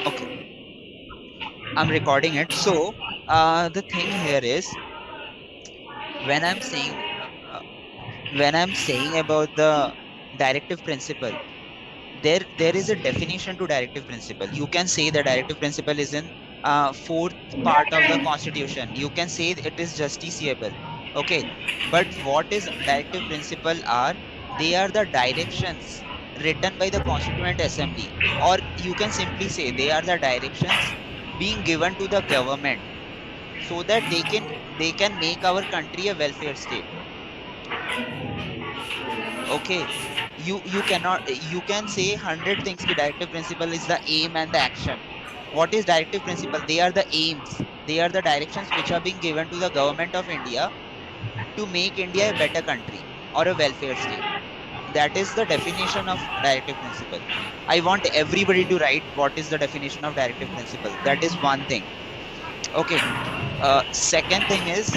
Okay, I'm recording it. So the thing here is when I'm saying when I'm saying about the directive principle, there is a definition to directive principle. You can say the directive principle is in fourth part of the constitution. You can say it is justiciable. Okay, but what is directive principle are? They are the directions written by the constituent assembly, or you can simply say they are the directions being given to the government so that they can make our country a welfare state. Okay, you cannot, you can say 100 things ki directive principle is the aim and the action. What is directive principle? They are the aims, they are the directions which are being given to the government of India to make India a better country or a welfare state. That is the definition of directive principle. I want everybody to write what is the definition of directive principle. That is one thing. Okay, second thing is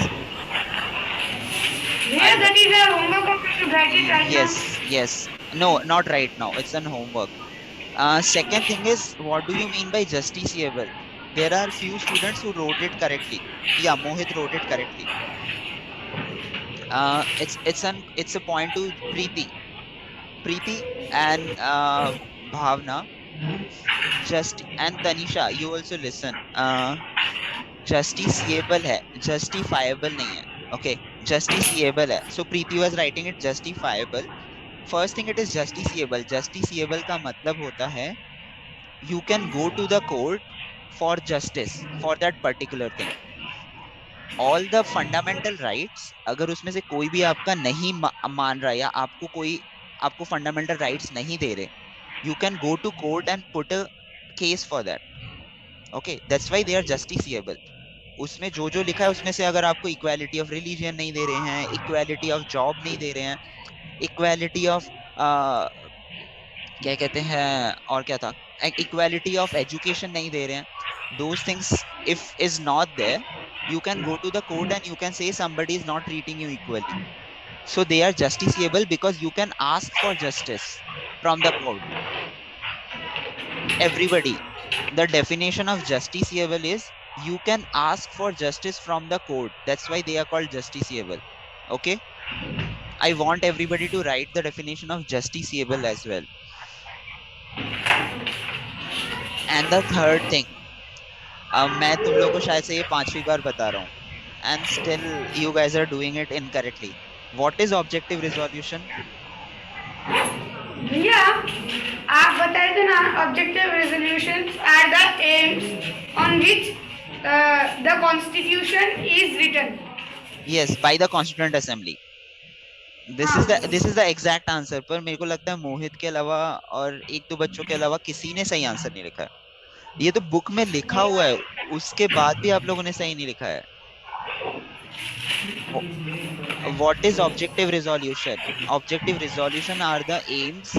Yeah, I'll that is a homework of you to write it right now. yes, no, not right now, it's an homework. Second thing is, what do you mean by justiciable? There are few students who wrote it correctly. Yeah, Mohit wrote it correctly. It's a point to Preeti and Bhavna, just and Tanisha. You also listen. Justiciable है, justifiable नहीं है. Okay, justiciable है. So Preeti was writing it justifiable. First thing, it is justiciable. Justiciable का मतलब होता है you can go to the court for justice for that particular thing. All the fundamental rights, अगर उसमें से कोई भी आपका नहीं मान रहा या आपको कोई आपको fundamental rights नहीं दे रहे, you can go to court and put a case for that. Okay, that's why they are justiciable. उसमें जो जो लिखा है उसमें से अगर आपको इक्वालिटी ऑफ रिलीजियन नहीं दे रहे हैं, इक्वालिटी ऑफ जॉब नहीं दे रहे हैं, इक्वालिटी ऑफ क्या कहते हैं और क्या था, इक्वालिटी ऑफ एजुकेशन नहीं दे रहे हैं, those things if is not there, you can go to the court and you can say somebody is not treating you equally. So they are justiciable because you can ask for justice from the court. Everybody, the definition of justiciable is you can ask for justice from the court. That's why they are called justiciable. Okay, I want everybody to write the definition of justiciable as well. And the third thing, मैं तुम लोग को शायद से ये पांचवी बार बता रहा हूँ and still you guys are doing it incorrectly. What is objective resolution? भैया आप बताए थे ना objective resolutions are the aims on which the constitution is written. Yes, by the constituent assembly. This is the exact answer. पर मेरे को लगता है मोहित के अलावा और एक दो बच्चों के अलावा किसी ने सही आंसर नहीं लिखा है. ये तो बुक में लिखा हुआ है, उसके बाद भी आप लोगों ने सही नहीं लिखा है. What is objective resolution? Objective resolution are the aims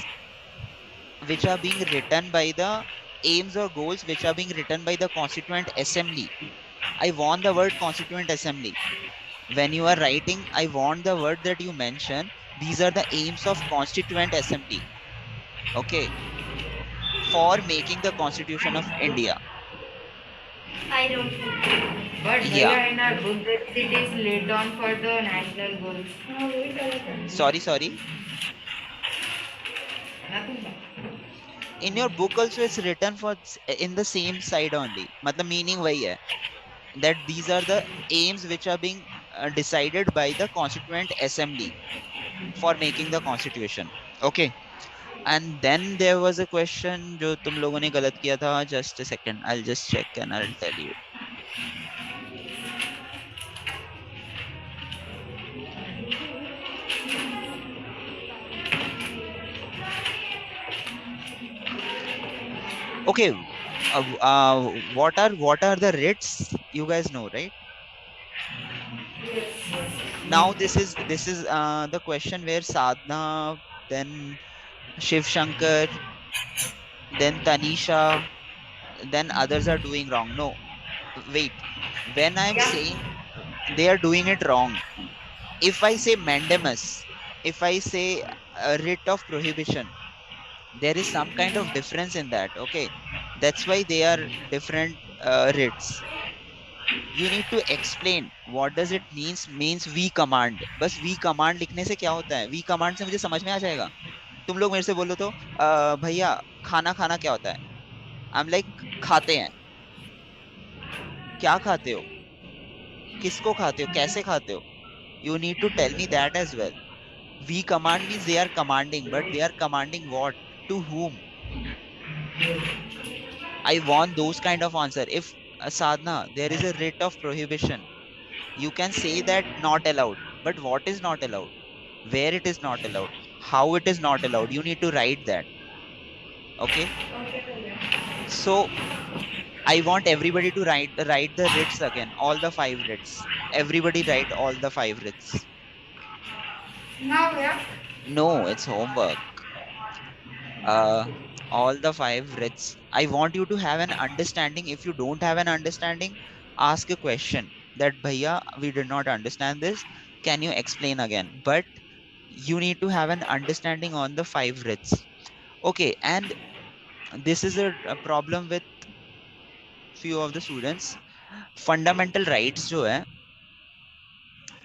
which are being written by the aims or goals which are being written by the constituent assembly. I want the word constituent assembly. When you are writing, I want the word that you mention. These are the aims of constituent assembly. Okay, for making the constitution of India. I don't know. But Yeah, Bhaiya, in our book, it is laid down for the national goals. sorry. Nothing. In your book also it's written for in the same side only. मतलब meaning वही है that these are the aims which are being decided by the constituent assembly for making the constitution. Okay, and then there was a question जो तुम लोगों ने गलत किया था. Just a second, I'll just check and I'll tell you. Okay, what are the writs? You guys know, right? Now this is the question where Sadhna, then Shiv Shankar, then Tanisha, then others are doing wrong. No, wait. When I'm saying they are doing it wrong, if I say mandamus, if I say a writ of prohibition, there is some kind of difference in that. Okay, That's why they are different writs. You need to explain what does it means we command. बस we command लिखने से क्या होता है? we command से मुझे समझ में आ जाएगा. तुम लोग मेरे से बोलो तो भैया खाना खाना क्या होता है? आई एम लाइक खाते हैं. क्या खाते हो? किसको खाते हो? कैसे खाते हो? You need to tell me that as well. We command means they are commanding, but they are commanding what? To whom? I want those kind of answer. If sadhana, there is a writ of prohibition, you can say that not allowed. But what is not allowed? Where it is not allowed? How it is not allowed? You need to write that. Okay. So I want everybody to write the writs again, all the five writs. Everybody write all the five writs. Now, yeah. No, it's homework. uh, all the five writs. I want you to have an understanding. If you don't have an understanding, ask a question that Bhaiya, we did not understand this. Can you explain again? But you need to have an understanding on the five writs. Okay, and this is a problem with few of the students. Fundamental rights जो है,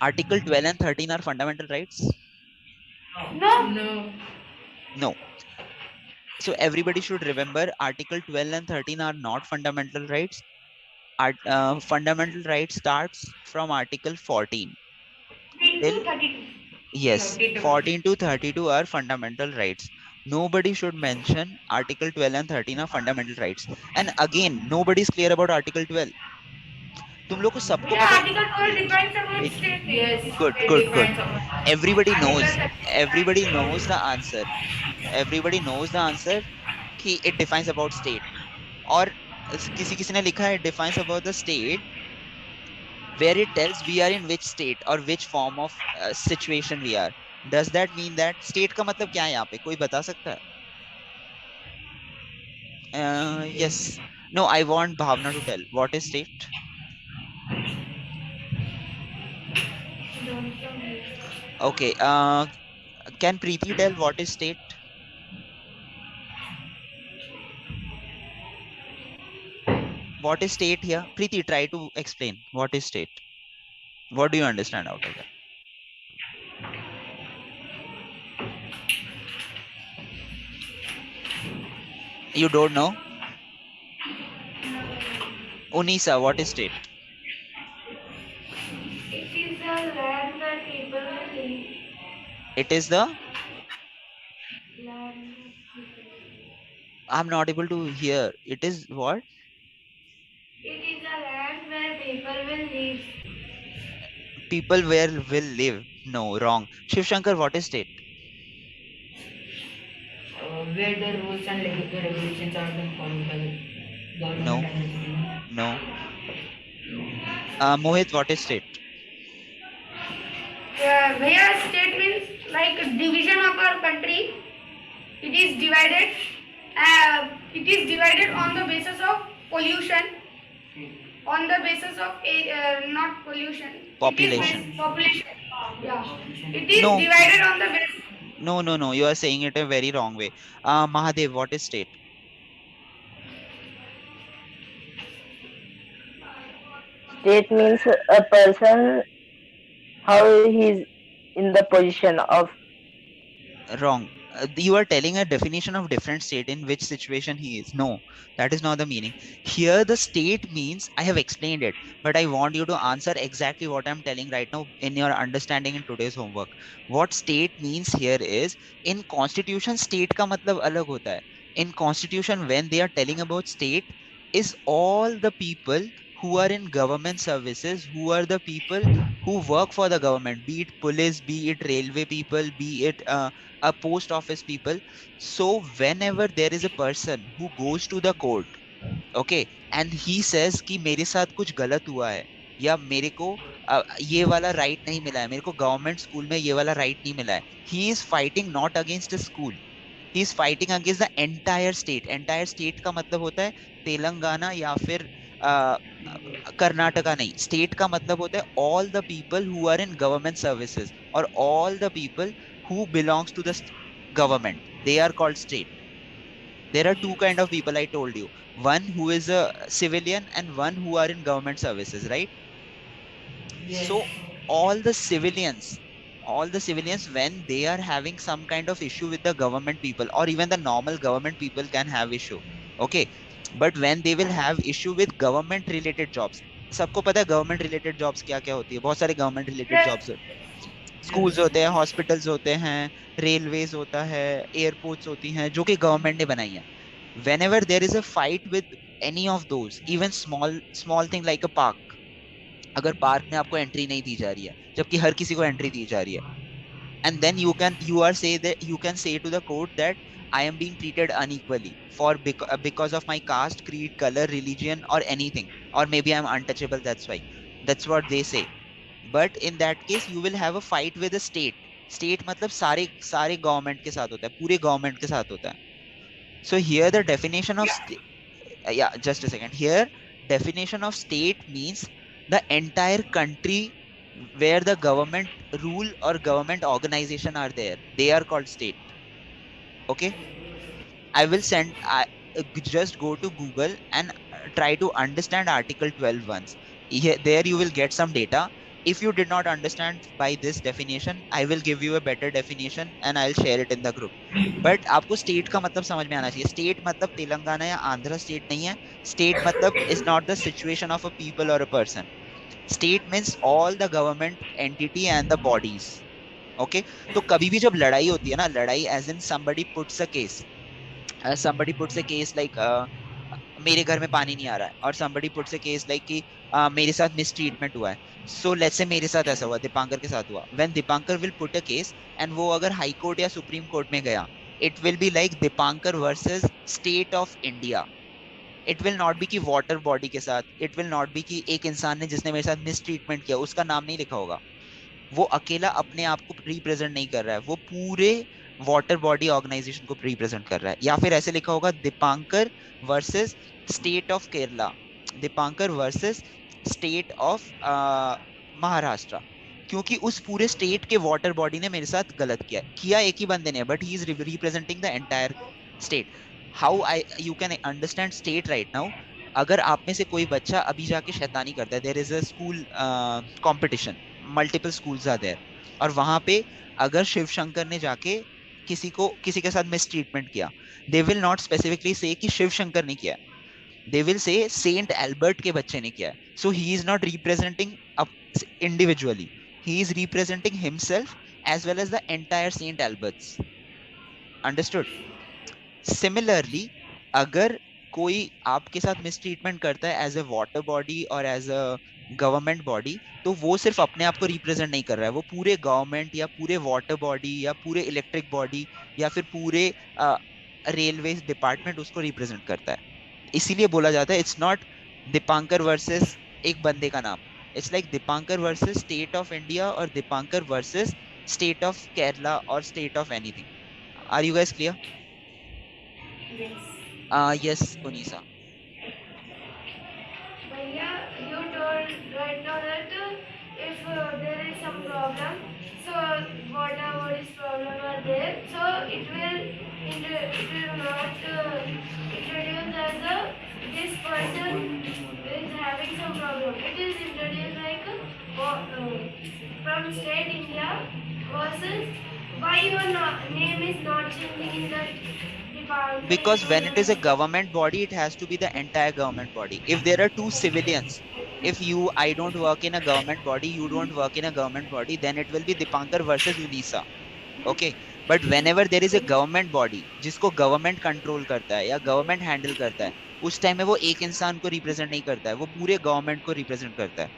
Article 12 and 13 are fundamental rights. No. No. No. So everybody should remember Article 12 and 13 are not fundamental rights. Fundamental right starts from Article 14 Into till, 32. yes, 32. 14 to 32 are fundamental rights. Nobody should mention Article 12 and 13 are fundamental rights. And again, nobody is clear about Article 12. तुम लोग को सबको Yeah, पता है. Article 12 defines about Wait, state. Yes, good, it good, good. defines our Everybody Article knows. 13. Everybody knows the answer. Everybody knows the answer. कि it defines about state. और किसी किसी ने लिखा है it defines about the state where it tells we are in which state or which form of situation we are. Does that mean that state का मतलब क्या है यहाँ पे? कोई बता सकता है? Yes. No, I want Bhavna to tell. What is state? Okay. Can Preeti tell what is state? What is state here? Preeti, try to explain. What is state? What do you understand out of that? You don't know? Unisa, what is state? It is a land where people will live. It is the. Land. I'm not able to hear. It is what? It is a land where people will live. People where will live. No, wrong. Shiv Shankar, what is state? where the rules and regulations are being followed by the government No, and the citizen. no. Mohit, what is state? Where state means like a division of our country. It is divided. It is divided on the basis of pollution. On the basis of not pollution. It is Population. population. Yeah. It is No, divided on the basis. no, no, no. You are saying it a very wrong way. Mahadev, what is state? State means a person how he's in the position of. Wrong. You are telling a definition of different state in which situation he is. No, that is not the meaning. Here, the state means I have explained it, but I want you to answer exactly what I'm telling right now in your understanding in today's homework. What state means here is in constitution, state का मतलब अलग होता है. In constitution, when they are telling about state, is all the people who are in government services, who are the people who work for the government, be it police, be it railway people, be it a post office people. So whenever there is a person who goes to the court, okay, and he says कि मेरे साथ कुछ गलत हुआ है या मेरे को ये वाला राइट नहीं मिला है, मेरे को गवर्नमेंट स्कूल में ये वाला राइट नहीं मिला है, he is fighting not against the school, he is fighting against the entire state. Entire state का मतलब होता है तेलंगाना या फिर कर्नाटका नहीं. स्टेट का मतलब होता है all the people who are in government services or all the people who belongs to the government. They are called state. There are two kind of people I told you. one who is a civilian and one who are in government services, right? Yes. So all the civilians, all the civilians, when they are having some kind of issue with the government people, or even the normal government people can have issue, okay, but when they will have issue with government related jobs, सबको पता है government related jobs क्या क्या होती है, बहुत सारे government related Yes. Jobs, schools होते हैं, हॉस्पिटल्स होते हैं, रेलवेज होता है, एयरपोर्ट्स होती हैं जो कि गवर्नमेंट ने बनाई है. Whenever there is a fight with any of those, even small thing like a park, अगर पार्क में आपको एंट्री नहीं दी जा रही है जबकि हर किसी को एंट्री दी जा रही है, and then you can say to the court that I am being treated unequally for because of my caste, creed, color, religion, or anything, or maybe I'm untouchable, that's why, that's what they say. But in that case you will have a fight with the state मतलब सारे सारे government के साथ होता है, पूरे government के साथ होता है. So here the definition of yeah, just a second. Here, definition of state means the entire country where the government rule or government organization are there. They are called state. Okay. I will just go to Google and try to understand Article 12 once. There you will get some data. If you did not understand by this definition, I will give you a better definition and I'll share it in the group. But आपको state का मतलब समझ में आना चाहिए. State मतलब तेलंगाना या Andhra state नहीं है. स्टेट मतलब is not the situation of a people और a person. State means all the government entity and the bodies. Okay. तो कभी भी जब लड़ाई होती है ना, लड़ाई as in somebody puts a case, somebody puts a case like मेरे घर में पानी नहीं आ रहा है, और somebody puts a case like कि मेरे साथ मिसट्रीटमेंट हुआ है. सो लेट्स से मेरे साथ ऐसा हुआ, दीपांकर के साथ हुआ. When Dipankar will put a case and वो अगर हाई कोर्ट या सुप्रीम कोर्ट में गया, it will be like Dipankar versus state of India. It will not be कि वाटर बॉडी के साथ, इट विल नॉट बी कि एक इंसान ने जिसने मेरे साथ मिसट्रीटमेंट किया उसका नाम नहीं लिखा होगा. वो अकेला अपने आप को रिप्रेजेंट नहीं कर रहा है, वो पूरे वाटर बॉडी ऑर्गेनाइजेशन को रिप्रेजेंट कर रहा है. या फिर ऐसे लिखा होगा Dipankar versus state of Kerala, Dipankar versus state of Maharashtra. क्योंकि उस पूरे स्टेट के वाटर बॉडी ने मेरे साथ गलत किया, किया एक ही बंदे ने, but he is representing the entire state. How I you can understand state right now. अगर आप में से कोई बच्चा अभी जाके शैतानी करता है, there is a school competition, multiple schools are there, और वहां पे अगर शिव शंकर ने जाके किसी के साथ मिस ट्रीटमेंट किया, दे विल नॉट स्पेसिफिकली से कि शिव शंकर ने किया, they will say Saint Albert के बच्चे ने किया है. So he is not representing individually, he is representing himself as well as the entire Saint Albert's. Understood. Similarly अगर कोई आपके साथ मिसट्रीटमेंट करता है एज ए वाटर बॉडी और एज अ गवर्नमेंट बॉडी, तो वो सिर्फ अपने आप को रिप्रेजेंट नहीं कर रहा है, वो पूरे गवर्नमेंट या पूरे वाटर बॉडी या पूरे इलेक्ट्रिक बॉडी या फिर पूरे रेलवे डिपार्टमेंट उसको रिप्रेजेंट करता है. इसीलिए बोला जाता है इट्स नॉट दीपांकर वर्सेस एक बंदे का नाम, it's like Dipankar versus state of India और Dipankar versus state of Kerala और state of anything. Are you guys clear? Yes. Yes, Unisa. Bhaiya, you told right now that if there is some problem, so whatever is problem are there, so it will not introduce as a this person is having some problem. It is introduced like from state India versus why your name is not changing in that department. Because when it is a government body, it has to be the entire government body. If there are two civilians, if I don't work in a government body, you don't work in a government body, then it will be Dipankar versus Unisa. Okay. But whenever there is a government body, जिसको government control करता है या government handle करता है, उस time में वो एक इंसान को represent नहीं करता है, वो पूरे government को represent करता है.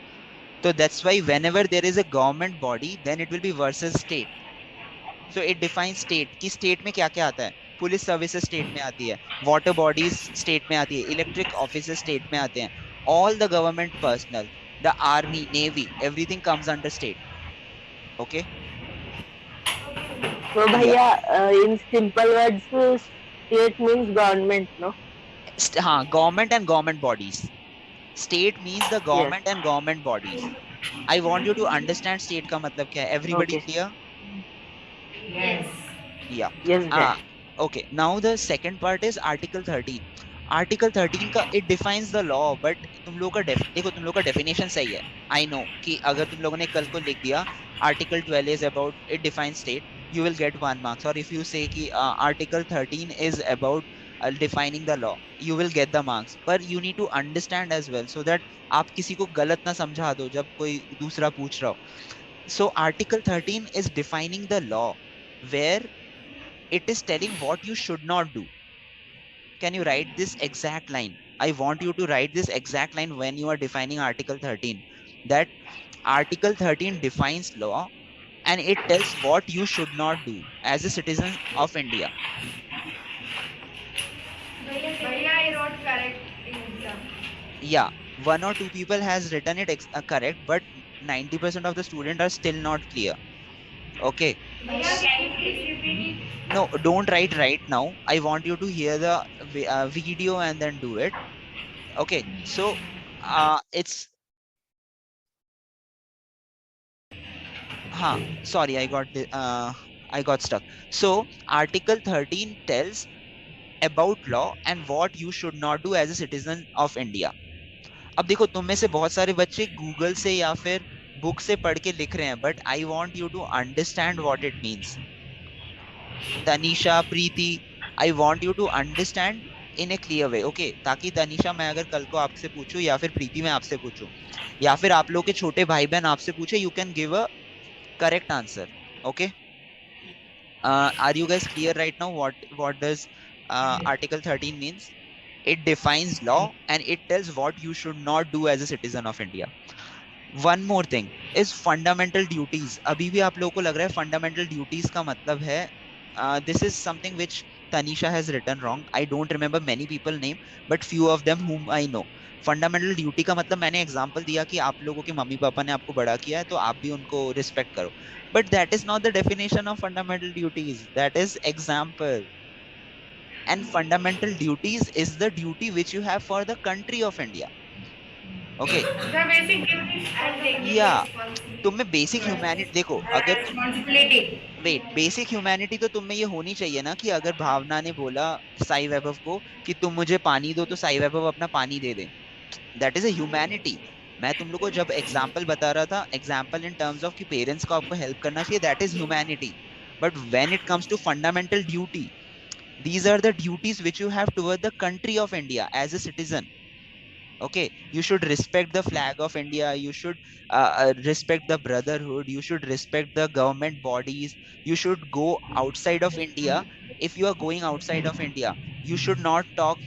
So that's why whenever there is a government body, then it will be versus state. So it define state कि स्टेट में क्या क्या आता है. पुलिस सर्विसेज स्टेट में आती है, वाटर बॉडीज स्टेट में आती है, इलेक्ट्रिक ऑफिसर्स स्टेट में आते हैं, all the government personal, the army, navy, everything comes under state. Okay. So या bhaiya, in simple words, state means government, no? हाँ, government and government bodies. State means the Yes. Government and government bodies. I want you to understand state का मतलब क्या है. Everybody Okay. Clear? Yes. Yeah. Yes, Ah, dad. okay. Now the second part is Article 13. Article 13 का it defines the law, but तुम लोग का देखो तुम लोग का डेफिनेशन सही है। आई नो कि अगर तुम लोगों ने कल को लिख दिया article 12 is about it define state, you will get 1 marks, और इफ यू से कि article 13 is about defining the law, you will get the marks. पर you need to understand as well, so that आप किसी को गलत ना समझा दो जब कोई दूसरा पूछ रहा हो। So article 13 is defining the law, where it is telling what you should not do. Can you write this exact line? I want you to write this exact line when you are defining Article 13. That Article 13 defines law and it tells what you should not do as a citizen of India. Bhaiya, I wrote correct in exam. Yeah, one or two people has written it correct, but 90% of the students are still not clear. Okay. Bhaiya, can you please repeat it? No, don't write right now. I want you to hear the video and then do it. Okay. So, it's sorry, I got stuck. So Article 13 tells about law and what you should not do as a citizen of India. अब देखो तुम में से बहुत सारे बच्चे Google से या फिर बुक से पढ़ के लिख रहे हैं, but I want you to understand what it means. Tanisha, Preeti, I want you to understand in a clear way, okay? ताकि तनीषा, मैं अगर कल को आपसे पूछूं या फिर प्रीति मैं आपसे पूछूं या फिर आप लोग के छोटे भाई बहन आपसे पूछे, you can give a correct answer. Okay, are you guys clear right now what does Article 13 means? It defines law and it tells what you should not do as a citizen of India. One more thing is fundamental duties. अभी भी आप लोगों को लग रहा है fundamental duties का मतलब है this is something which Tanisha has written wrong. I don't remember many people name, but few of them whom I know. Fundamental duty का मतलब मैंने एग्जांपल दिया कि आप लोगों के मम्मी पापा ने आपको बड़ा किया है तो आप भी उनको रिस्पेक्ट करो, but that is not the definition of fundamental duties, that is example. And fundamental duties is the duty which you have for the country of India. Okay, The basic duties and the या responsibility. तुम्हें basic humanity देखो, अगर Responsibility. Wait, basic humanity तो तुम में ये होनी चाहिए ना कि अगर भावना ने बोला साई वैभव को कि तुम मुझे पानी दो, तो साई वैभव अपना पानी दे दे। That is a humanity. मैं तुम लोग को जब एग्जाम्पल बता रहा था, एग्जाम्पल इन टर्म्स ऑफ कि पेरेंट्स को आपको हेल्प करना चाहिए, that is humanity. But when it comes to fundamental duty, these are the duties which you have toward the country of India as a citizen. Okay, you should respect the flag of India, you should respect the brotherhood, you should respect the government bodies, you should go outside of India. If you are going outside of India, you should not talk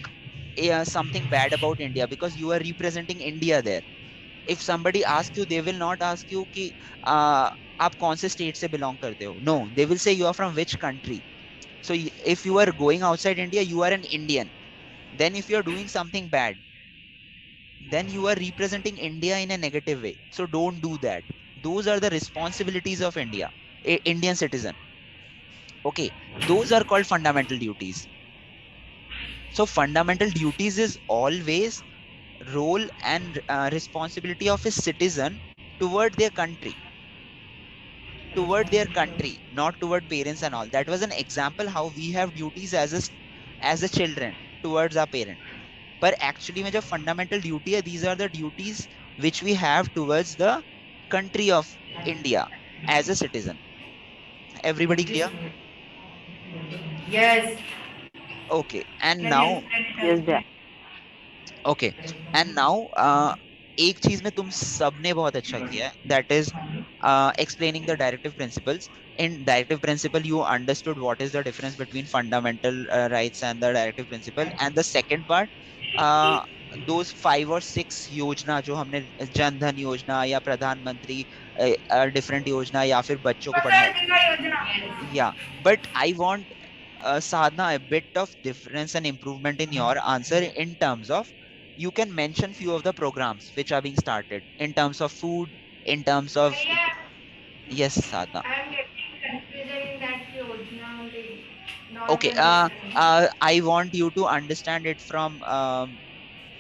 something bad about India because you are representing India there. If somebody asks you, they will not ask you कि आप कौन से state से belong करते हो, no, they will say you are from which country. So if you are going outside India, you are an Indian. Then if you are doing something bad, then you are representing India in a negative way. So don't do that. Those are the responsibilities of India, Indian citizen. Okay, those are called fundamental duties. So fundamental duties is always role and responsibility of a citizen toward their country, not toward parents and all. That was an example how we have duties as a children towards our parent. पर actually में जो fundamental duty है, these are the duties which we have towards the country of India as a citizen. Everybody This. Clear? Yes. Okay, and Can you now explain it Yes, again? Dad. Okay, and now एक चीज में तुम सबने बहुत अच्छा किया है, that is explaining the directive principles. In directive principle, you understood what is the difference between fundamental rights and the directive principle. And the second part, uh, those 5 or 6 योजना जो हमने, जन धन योजना या प्रधानमंत्री डिफरेंट योजना या फिर बच्चों को पढ़ाए, Fasal Bima Yojana. yeah, but I want Sadhna, a bit of difference and improvement in your answer in terms of you can mention few of the programs which are being started in terms of food, in terms of Bhaiya, yes, Sadhna. I am getting confusion in that Yojana only. Not Okay, understanding. I want you to understand it from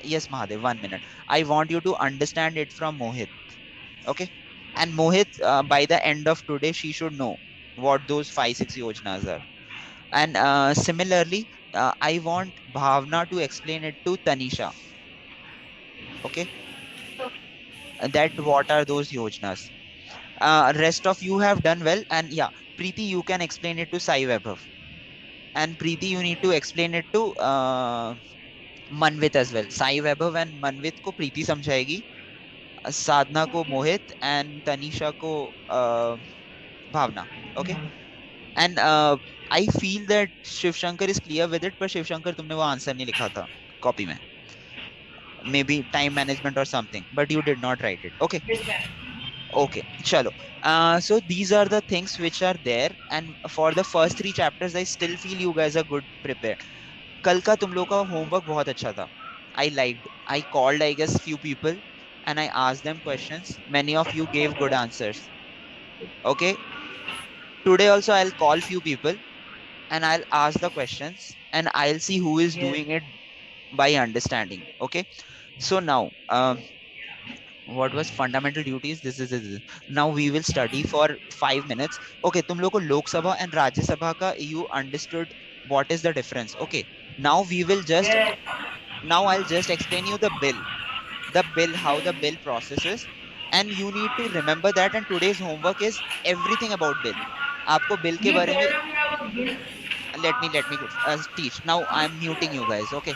yes, Mahadev, 1 minute. I want you to understand it from Mohit. Okay, and Mohit, by the end of today, she should know what those 5 6 yojanas are. And similarly, I want Bhavna to explain it to Tanisha. Okay, that what are those yojnas? Rest of you have done well, and yeah, Preeti, you can explain it to Sai Vaibhav, and Preeti, you need to explain it to Manvit as well. Sai Vaibhav and Manvit को प्रीति समझाएगी, साधना को मोहित, and Tanisha को भावना. Okay, and I feel that Shiv Shankar is clear with it, पर शिव शंकर तुमने वो answer नहीं लिखा था copy में, maybe time management or something, but you did not write it. Okay, Yes, ma'am. okay, chalo. So these are the things which are there, and for the first three chapters, I still feel you guys are good prepared. कल का तुम लोग का homework बहुत अच्छा था. I liked. I called, I guess, few people, and I asked them questions. Many of you gave good answers. Okay. Today also I'll call few people and I'll ask the questions and I'll see who is Yes. doing it by understanding. Okay. So now, what was fundamental duties? This is. Now we will study for 5 minutes. Okay. तुम लोग को लोक सभा and राज्य सभा का you understood what is the difference. Okay. Now we will just Yes. now I'll just explain you the bill, how the bill processes, and you need to remember that. And today's homework is everything about bill. आपको bill के You बारे में, tell me about this. let me teach. Now I'm muting you guys. Okay.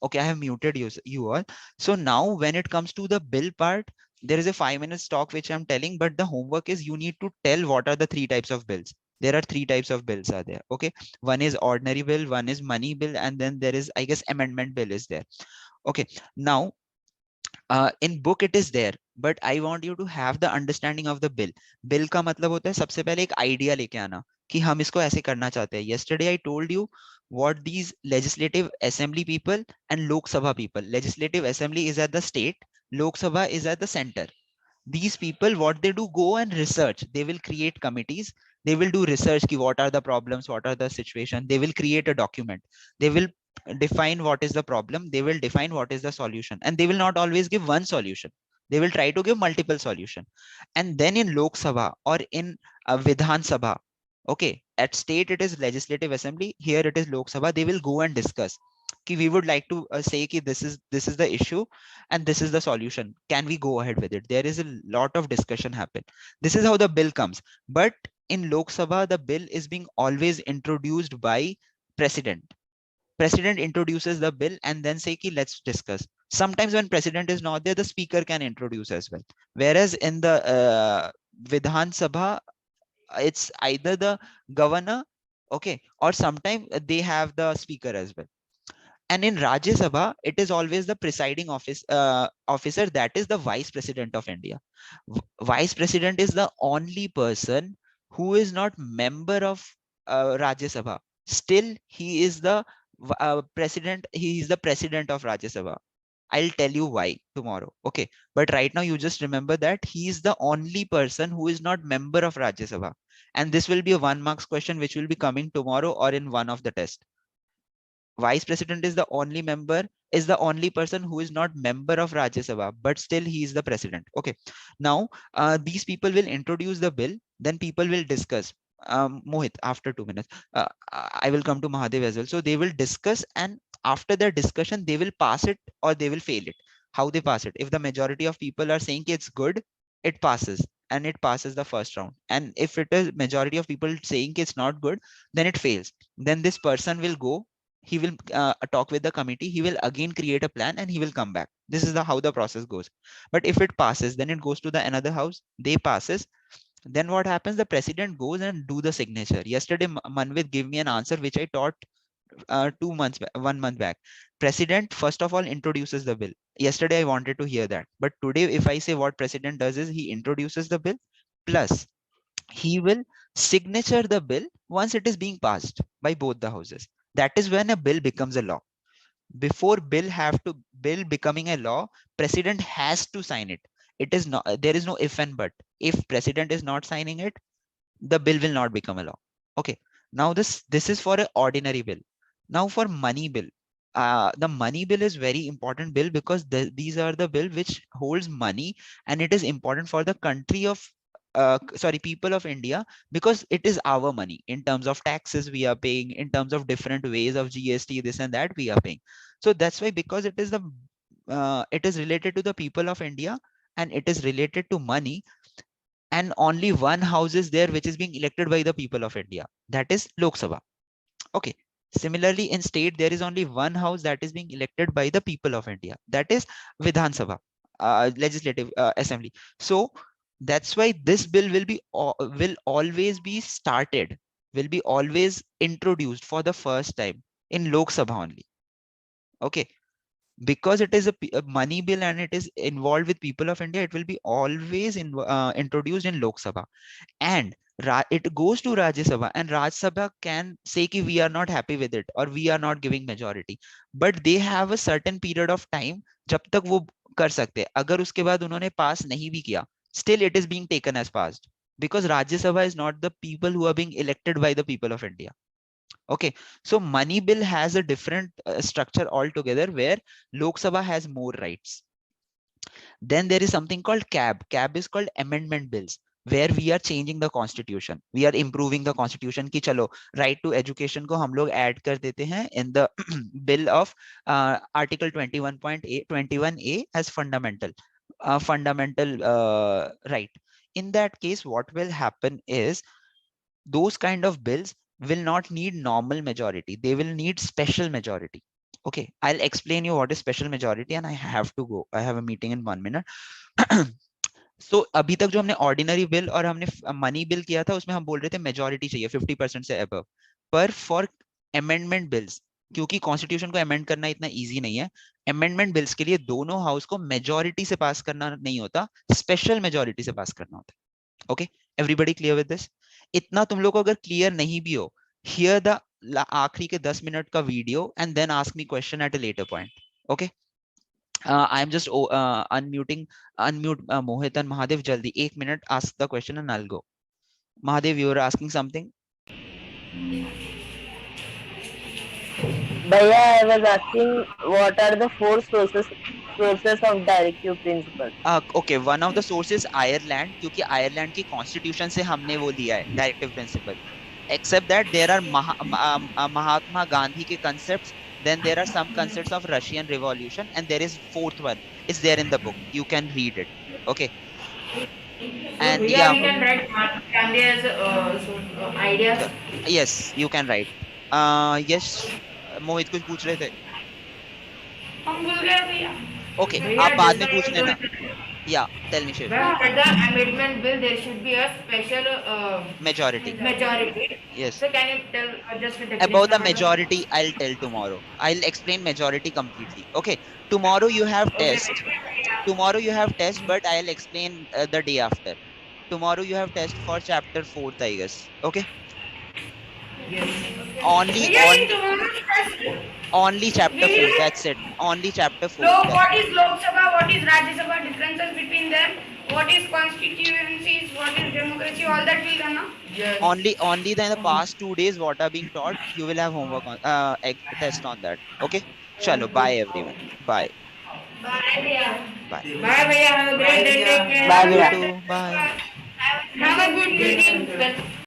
Okay, I have muted you all. So now when it comes to the bill part, there is a 5 minutes talk which I'm telling, but the homework is you need to tell what are the three types of bills. There are three types of bills are there. Okay. One is ordinary bill, one is money bill, and then there is, I guess, amendment bill is there. Okay. Now in book it is there, but I want you to have the understanding of the bill का मतलब होता है सबसे पहले एक idea लेके आना कि हम इसको ऐसे करना चाहते हैं. Yesterday I told you what these legislative assembly people and Lok Sabha people. Legislative assembly is at the state, Lok Sabha is at the center. These people, what they do, go and research. They will create committees, they will do research ki what are the problems, what are the situation. They will create a document, they will define what is the problem, they will define what is the solution, and they will not always give one solution, they will try to give multiple solution. And then in Lok Sabha or in Vidhan Sabha, okay, at state it is legislative assembly, here it is Lok Sabha, they will go and discuss कि we would like to say कि this is the issue and this is the solution, can we go ahead with it. There is a lot of discussion happen. This is how the bill comes. But in Lok Sabha the bill is being always introduced by president introduces the bill and then say ki let's discuss. Sometimes when president is not there, the speaker can introduce as well, whereas in the Vidhan Sabha it's either the governor, okay, or sometimes they have the speaker as well. And in Rajya Sabha, it is always the presiding officer, that is the vice president of India. Vice president is the only person who is not member of Rajya Sabha. Still, he is the president. He is the president of Rajya Sabha. I'll tell you why tomorrow. Okay. But right now, you just remember that he is the only person who is not member of Rajya Sabha. And this will be a 1 marks question, which will be coming tomorrow or in one of the tests. Vice president is the only person who is not member of Rajya Sabha, but still he is the president. Okay. Now these people will introduce the bill, then people will discuss. Mohit, after 2 minutes, I will come to Mahadev as well. So they will discuss, and after their discussion, they will pass it or they will fail it. How they pass it? If the majority of people are saying it's good, it passes and it passes the first round. And if it is majority of people saying it's not good, then it fails. Then this person will go, he will talk with the committee, he will again create a plan and he will come back. This is how the process goes. But if it passes, then it goes to the another house, they passes. Then what happens, the president goes and do the signature. Yesterday Manvit gave me an answer which I taught 2 months 1 month back. President first of all introduces the bill. Yesterday I wanted to hear that, but today if I say what president does is he introduces the bill, plus he will signature the bill once it is being passed by both the houses. That is when a bill becomes a law. Before bill becoming a law, president has to sign it. It is not, there is no if and but. If president is not signing it, the bill will not become a law. Okay. Now this is for an ordinary bill. Now for money bill, the money bill is very important bill because these are the bill which holds money, and it is important for the country of sorry, people of India, because it is our money. In terms of taxes we are paying, in terms of different ways of GST, this and that we are paying. So that's why, because it is the it is related to the people of India, and it is related to money, and only one house is there which is being elected by the people of India, that is Lok Sabha. Okay. Similarly, in state, there is only one house that is being elected by the people of India, that is Vidhan Sabha, legislative assembly. So that's why this bill will be will always be started, will be always introduced for the first time in Lok Sabha only. Okay. Because it is a money bill and it is involved with people of India, it will be always introduced in Lok Sabha, and it goes to Rajya Sabha, and Rajya Sabha can say कि we are not happy with it or we are not giving majority, but they have a certain period of time जब तक वो कर सकते हैं. अगर उसके बाद उन्होंने पास नहीं भी किया, still it is being taken as passed, because Rajya Sabha is not the people who are being elected by the people of India. Okay, so money bill has a different structure altogether, where Lok Sabha has more rights. Then there is something called CAB. CAB is called amendment bills, where we are changing the constitution. We are improving the constitution कि चलो right to education को हम लोग add कर देते हैं in the bill of article 21A as fundamental right. In that case, what will happen is those kind of bills will not need normal majority. They will need special majority. Okay, I'll explain you what is special majority, and I have to go. I have a meeting in 1 minute. सो अभी तक जो हमने ordinary bill और हमने money bill किया था, उसमें हम बोल रहे थे मेजोरिटी चाहिए 50% से अबव. पर फॉर अमेंडमेंट बिल्स, क्योंकि कॉन्स्टिट्यूशन को अमेंड करना इतना इजी नहीं है, अमेंडमेंट बिल्स के लिए दोनों हाउस को मेजोरिटी से पास करना नहीं होता, स्पेशल मेजोरिटी से पास करना होता है. Okay, everybody clear with this? इतना तुम लोग को अगर क्लियर नहीं भी हो, हियर द आखिरी के 10 मिनट का video and then ask me question at a later point. Okay, I am just unmute Mohit and Mahadev jaldi 1 minute, ask the question and I'll go. Mahadev, you were asking something. Bhaiya, I was asking what are the four sources of directive principle? Okay, one of the sources Ireland, क्योंकि Ireland की constitution से हमने वो लिया है directive principle. Except that there are Mahatma Gandhi के concepts, then there are some concepts of Russian Revolution, and there is fourth one. It's there in the book. You can read it. Okay. So And Bhaiya, yeah, we can write Mahatma Gandhi as ideas. yes, you can write. Yes, मोहित कुछ पूछ रहे थे. हम भूल गए भैया. Okay, Bhaiya, आप बाद just में now पूछ you लेना. told Yeah, tell me, Shiv. when for the amendment bill there should be a special Majority. majority. Yes. So can you tell just a About definition the about that? majority, I'll tell tomorrow. I'll explain majority completely. Okay. Tomorrow you have Okay. test. Tomorrow you have test, but I'll explain the day after. Tomorrow you have test for chapter 4th, I guess. Okay. Yes. Only, भैया इन only, दोनों test only chapter will 4. you That's it. Only chapter 4. Lok, what is Lok Sabha, what is Rajya Sabha, differences between them, what is constituencies, what is democracy, all that will learn. Yes. Only in the past 2 days what are being taught, you will have homework on test on that. Okay. Chalo, bye everyone. Bye. Bye भैया. Bye. Bye, Bhaiya. Have a great day. Take care. Bye, You bhaiya. too. Bye. Have a good meeting.